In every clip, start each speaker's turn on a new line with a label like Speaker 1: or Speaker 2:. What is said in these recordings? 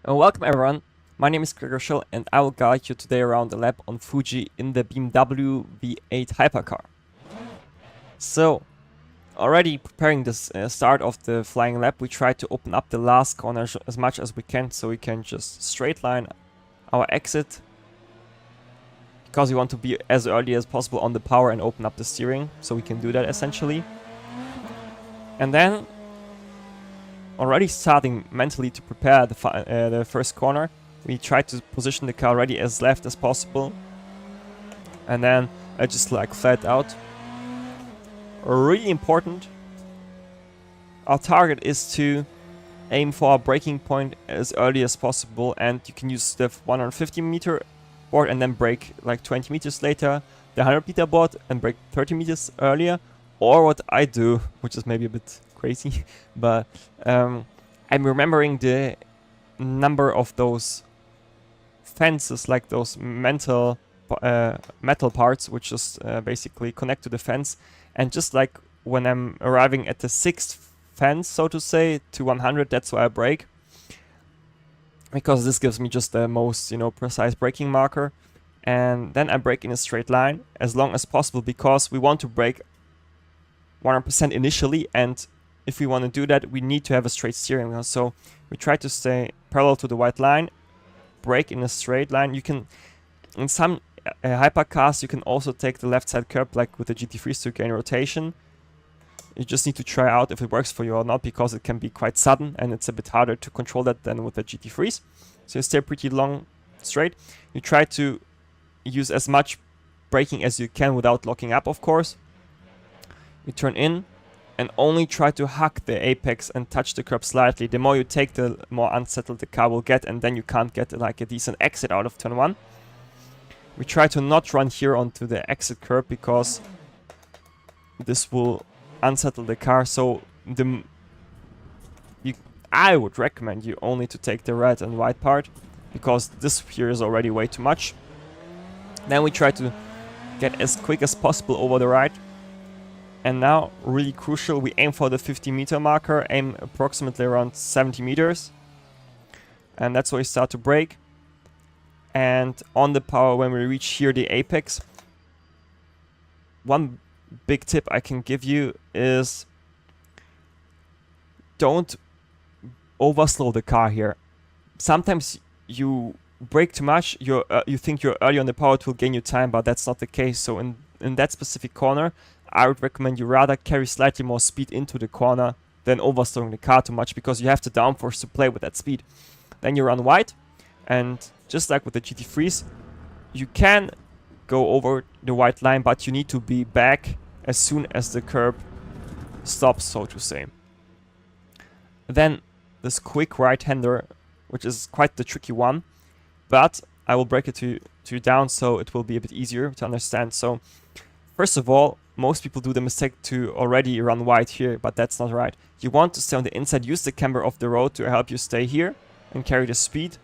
Speaker 1: Welcome everyone, my name is Gregor Schill and I will guide you today around the lab on Fuji in the BMW V8 hypercar. So, already preparing this start of the flying lap, we try to open up the last corner as much as we can so we can just straight line our exit, because we want to be as early as possible on the power and open up the steering, so we can do that essentially. And then already starting mentally to prepare the first corner, we try to position the car ready as left as possible, and then I just like flat out. Really important, our target is to aim for a braking point as early as possible, and you can use the 150 meter board and then brake like 20 meters later, the 100 meter board and brake 30 meters earlier, or what I do, which is maybe a bit crazy, but I'm remembering the number of those fences, like those metal parts, which just basically connect to the fence, and just like when I'm arriving at the 6th fence, so to say, to 100, that's why I brake, because this gives me just the most, precise braking marker. And then I brake in a straight line as long as possible, because we want to brake 100% initially, and if we want to do that, we need to have a straight steering wheel. So we try to stay parallel to the white line, brake in a straight line. You can, in some hypercars, you can also take the left side curb like with the GT3s to gain rotation. You just need to try out if it works for you or not, because it can be quite sudden and it's a bit harder to control that than with the GT3s. So you stay pretty long straight. You try to use as much braking as you can without locking up, of course. You turn in and only try to hug the apex and touch the curb slightly. The more you take, the more unsettled the car will get, and then you can't get like a decent exit out of turn 1. We try to not run here onto the exit curb, because this will unsettle the car. So I would recommend you only to take the red and white part, because this here is already way too much. Then we try to get as quick as possible over the right. And now, really crucial, we aim for the 50 meter marker, aim approximately around 70 meters. And that's where we start to brake. And on the power, when we reach here the apex, one big tip I can give you is don't overslow the car here. Sometimes you brake too much, you think you're early on the power, it will gain you time, but that's not the case. So in that specific corner, I would recommend you rather carry slightly more speed into the corner than overslowing the car too much, because you have the downforce to play with that speed. Then you run wide, and just like with the GT3s, you can go over the white line, but you need to be back as soon as the curb stops, so to say. Then this quick right-hander, which is quite the tricky one, but I will break it to you down so it will be a bit easier to understand. So first of all, most people do the mistake to already run wide here, but that's not right. You want to stay on the inside, use the camber of the road to help you stay here and carry the speed.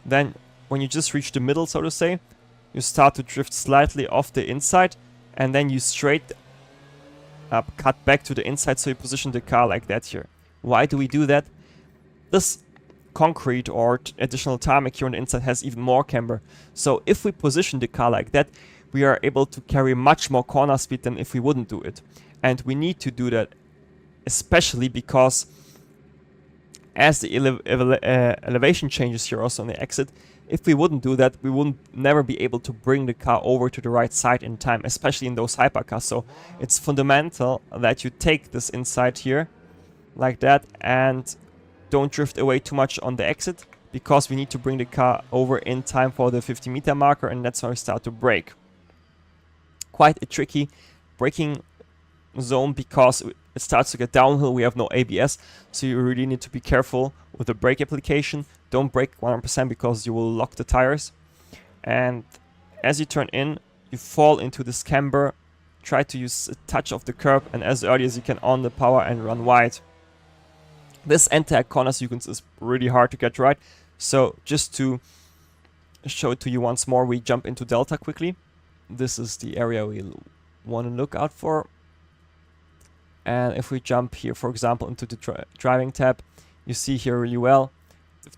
Speaker 1: Then when you just reach the middle, so to say, you start to drift slightly off the inside, and then you straight up cut back to the inside, so you position the car like that here. Why do we do that? This concrete or additional tarmac here on the inside has even more camber. So if we position the car like that, we are able to carry much more corner speed than if we wouldn't do it. And we need to do that especially because as the elevation changes here also on the exit, if we wouldn't do that, we wouldn't never be able to bring the car over to the right side in time, especially in those hypercars. So it's fundamental that you take this inside here like that and don't drift away too much on the exit, because we need to bring the car over in time for the 50 meter marker, and that's how we start to brake. Quite a tricky braking zone, because it starts to get downhill. We have no ABS, so you really need to be careful with the brake application. Don't brake 100% because you will lock the tires. And as you turn in, you fall into this camber. Try to use a touch of the curb and as early as you can on the power and run wide. This entire corner sequence is really hard to get right, so just to show it to you once more, we jump into Delta quickly. This is the area we want to look out for. And if we jump here, for example, into the driving tab, you see here really well,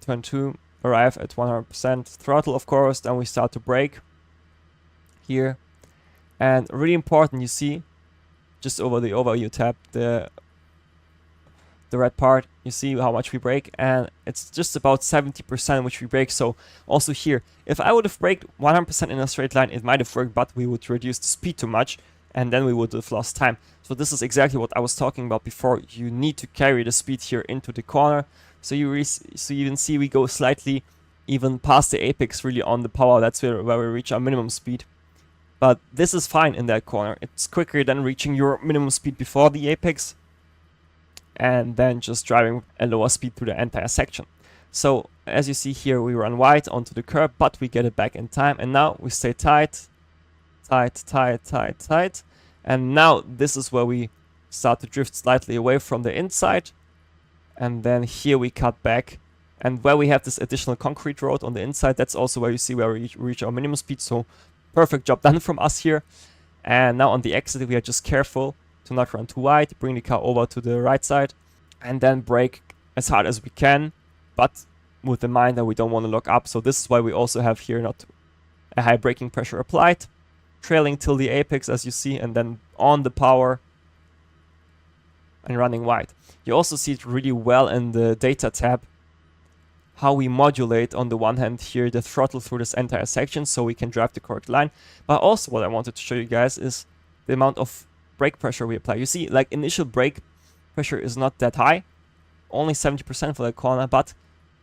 Speaker 1: turn 2, arrive at 100% throttle, of course. Then we start to brake here. And really important, you see, just over the overview tab, the red part, you see how much we brake, and it's just about 70% which we brake. So also here, if I would have braked 100% in a straight line, it might have worked, but we would reduce the speed too much, and then we would have lost time. So this is exactly what I was talking about before. You need to carry the speed here into the corner. So you can see we go slightly even past the apex really on the power. That's where we reach our minimum speed. But this is fine in that corner. It's quicker than reaching your minimum speed before the apex, and then just driving a lower speed through the entire section. So as you see here, we run wide onto the curb, but we get it back in time. And now we stay tight, tight, tight, tight, tight. And now this is where we start to drift slightly away from the inside. And then here we cut back. And where we have this additional concrete road on the inside, that's also where you see where we reach our minimum speed. So perfect job done from us here. And now on the exit, we are just careful to not run too wide, bring the car over to the right side, and then brake as hard as we can, but with the mind that we don't want to lock up. So this is why we also have here not a high braking pressure applied, trailing till the apex as you see, and then on the power and running wide. You also see it really well in the data tab, how we modulate on the one hand here the throttle through this entire section so we can drive the correct line. But also what I wanted to show you guys is the amount of brake pressure we apply. You see, like, initial brake pressure is not that high, only 70% for that corner, but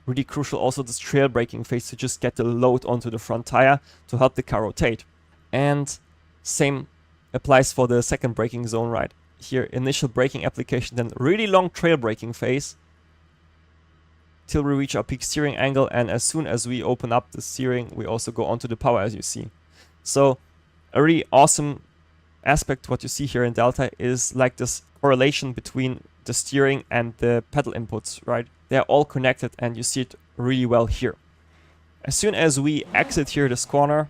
Speaker 1: really crucial also this trail braking phase to just get the load onto the front tire to help the car rotate. And same applies for the second braking zone right here. Initial braking application, then really long trail braking phase till we reach our peak steering angle, and as soon as we open up the steering, we also go onto the power, as you see. So a really awesome aspect what you see here in Delta is like this correlation between the steering and the pedal inputs, right? They're all connected, and you see it really well here. As soon as we exit here this corner,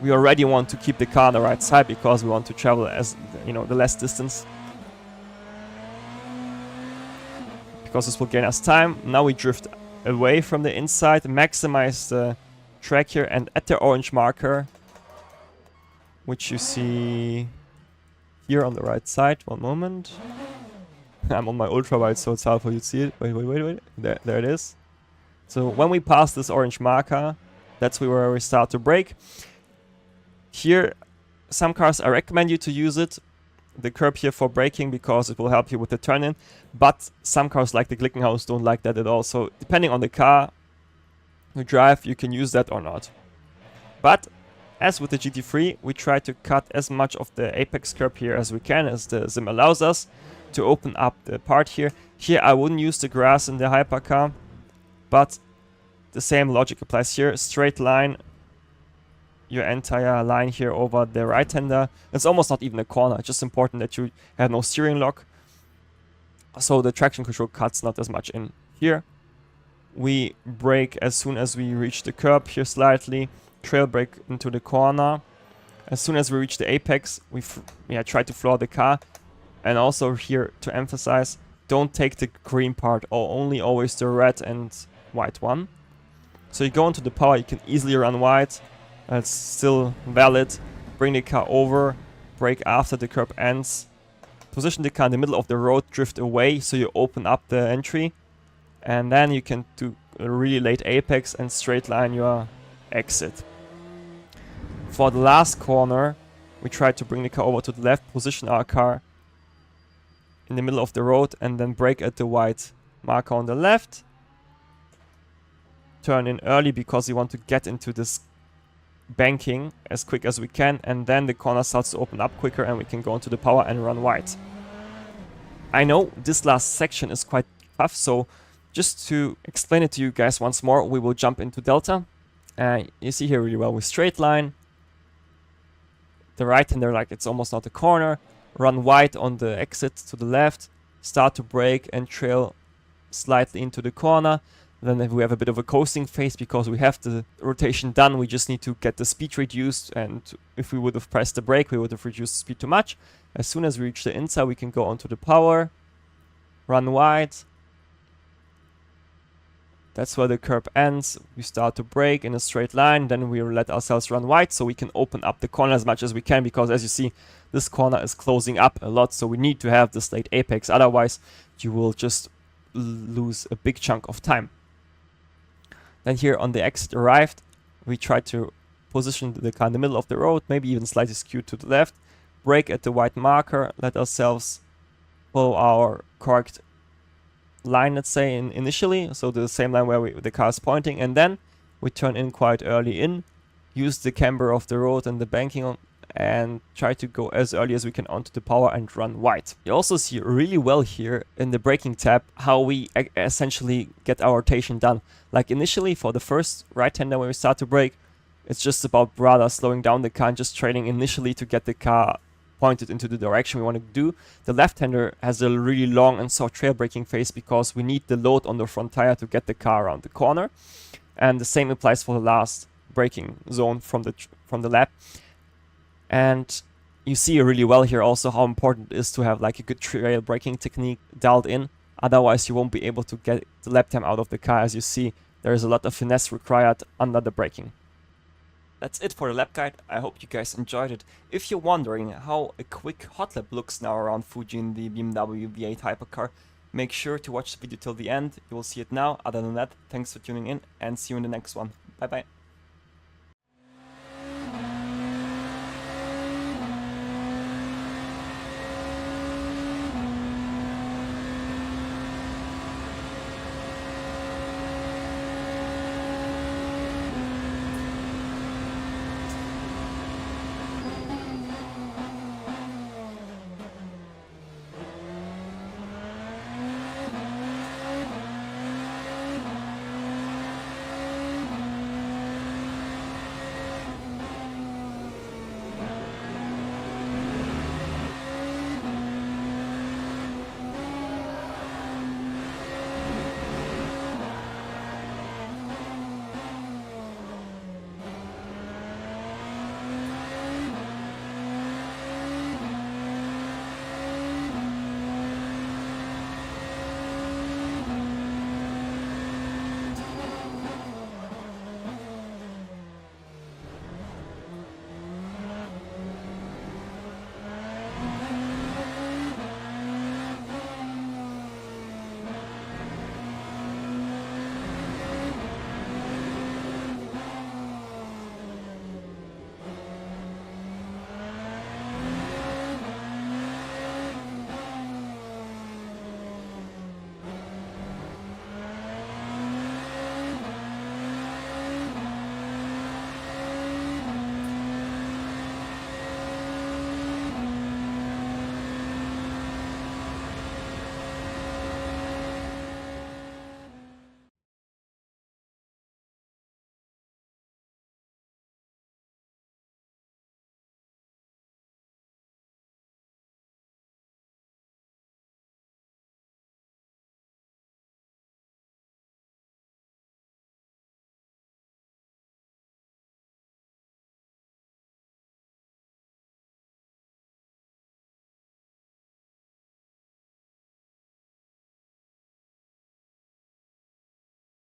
Speaker 1: we already want to keep the car on the right side because we want to travel as, you know, the less distance, because this will gain us time. Now we drift away from the inside, maximize the track here, and at the orange marker, which you see here on the right side. One moment. I'm on my ultra wide, so it's hard for you to see it. Wait. There it is. So when we pass this orange marker, that's where we start to brake. Here, some cars, I recommend you to use it, the curb here, for braking, because it will help you with the turn-in. But some cars like the Glickenhaus don't like that at all. So depending on the car you drive, you can use that or not. But as with the GT3, we try to cut as much of the apex curb here as we can, as the sim allows us to open up the part here. Here I wouldn't use the grass in the hypercar, but the same logic applies here. Straight line your entire line here over the right-hander. It's almost not even a corner. It's just important that you have no steering lock, so the traction control cuts not as much in. Here we brake as soon as we reach the curb here slightly, trail brake into the corner. As soon as we reach the apex, we try to floor the car. And also here to emphasize, don't take the green part, or only always the red and white one. So you go into the power, you can easily run wide. That's still valid. Bring the car over, brake after the curb ends. Position the car in the middle of the road, drift away so you open up the entry. And then you can do a really late apex and straight line your exit. For the last corner, we try to bring the car over to the left, position our car in the middle of the road, and then brake at the white marker on the left. Turn in early because we want to get into this banking as quick as we can, and then the corner starts to open up quicker and we can go into the power and run wide. I know this last section is quite tough, so just to explain it to you guys once more, we will jump into Delta. You see here really well with straight line. The right-hander, like, it's almost not a corner. Run wide on the exit to the left. Start to brake and trail slightly into the corner. Then if we have a bit of a coasting phase because we have the rotation done, we just need to get the speed reduced, and if we would have pressed the brake, we would have reduced the speed too much. As soon as we reach the inside, we can go onto the power, run wide, That's where the curb ends. We start to brake in a straight line, then we let ourselves run wide so we can open up the corner as much as we can, because as you see, this corner is closing up a lot, so we need to have this late apex, otherwise you will just lose a big chunk of time. Then here on the exit arrived, we try to position the car in the middle of the road, maybe even slightly skewed to the left, brake at the white marker, let ourselves follow our correct line, let's say, initially, so the same line where the car is pointing, and then we turn in quite early in, use the camber of the road and the banking on, and try to go as early as we can onto the power and run wide. You also see really well here in the braking tab how we essentially get our rotation done. Like initially for the first right-hander when we start to brake, it's just about rather slowing down the car and just trailing initially to get the car pointed into the direction we want to do. The left-hander has a really long and soft trail braking phase because we need the load on the front tire to get the car around the corner. And the same applies for the last braking zone from the lap. And you see really well here also how important it is to have like a good trail braking technique dialed in. Otherwise you won't be able to get the lap time out of the car. As you see, there is a lot of finesse required under the braking. That's it for the lap guide. I hope you guys enjoyed it. If you're wondering how a quick hot lap looks now around Fuji in the BMW V8 hypercar, make sure to watch the video till the end. You will see it now. Other than that, thanks for tuning in and see you in the next one. Bye bye.